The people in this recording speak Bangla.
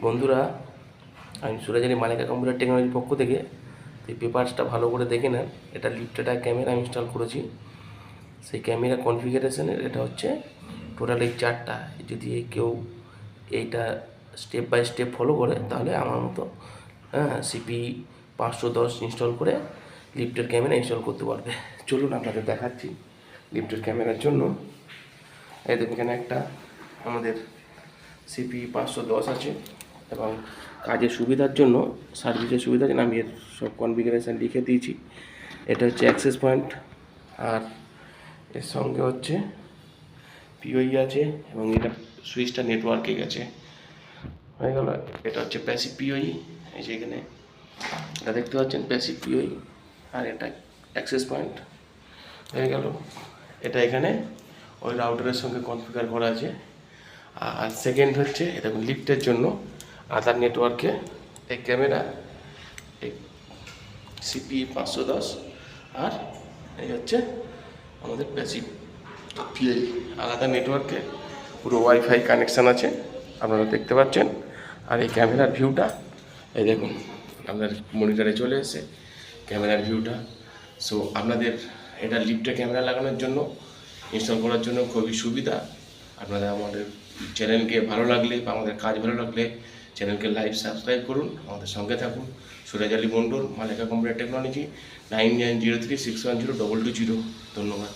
বন্ধুরা, আমি সুরাজ আলী মালিকা কম্পিউটার টেকনোলজির পক্ষ থেকে এই পেপারসটা ভালো করে দেখে নেন। এটা লিফটেড ক্যামেরা ইনস্টল করেছি। সেই ক্যামেরা কনফিগারেশনের এটা হচ্ছে টোটাল এই চারটা। যদি কেউ এইটা স্টেপ বাই স্টেপ ফলো করে তাহলে আমার মতো সিপি 510 ইনস্টল করে লিফটের ক্যামেরা ইনস্টল করতে পারবে। চলুন আপনাদের দেখাচ্ছি লিফটের ক্যামেরার জন্য। এই দেখুন, এখানে একটা আমাদের সিপি 510 আছে এবং কাজের সুবিধার জন্য, সার্ভিসের সুবিধার জন্য আমি এর সব কনফিগারেশান লিখে দিয়েছি। এটা হচ্ছে অ্যাক্সেস পয়েন্ট, আর এর সঙ্গে হচ্ছে পিওই আছে এবং এটা সুইচটা নেটওয়ার্কে গেছে, হয়ে গেল। এটা হচ্ছে প্যাসিভ পিওই, এই যে এখানে এটা দেখতে পাচ্ছেন প্যাসিভ পিওই, আর এটা অ্যাক্সেস পয়েন্ট হয়ে গেল। এটা এখানে ওই রাউটারের সঙ্গে কনফিগার করা আছে। আর সেকেন্ড হচ্ছে এটা লিফটের জন্য আধার নেটওয়ার্কে এই ক্যামেরা, এই সিপি 510, আর এই হচ্ছে আমাদের প্যাসিভ পিআই। আলাদা নেটওয়ার্কে পুরো ওয়াইফাই কানেকশান আছে, আপনারা দেখতে পাচ্ছেন। আর এই ক্যামেরার ভিউটা এই দেখুন, আপনার মনিটরে চলে এসেছে ক্যামেরার ভিউটা। সো আপনাদের এটা লিফটে ক্যামেরা লাগানোর জন্য, ইনস্টল করার জন্য খুবই সুবিধা। আপনারা আমাদের চ্যানেলকে ভালো লাগলে বা আমাদের কাজ ভালো লাগলে চ্যানেলকে লাইক সাবস্ক্রাইব করুন, আমাদের সঙ্গে থাকুন। সুরাজ আলী মণ্ডল, মালিকা কম্পিউটার টেকনোলজি, 9903610220। ধন্যবাদ।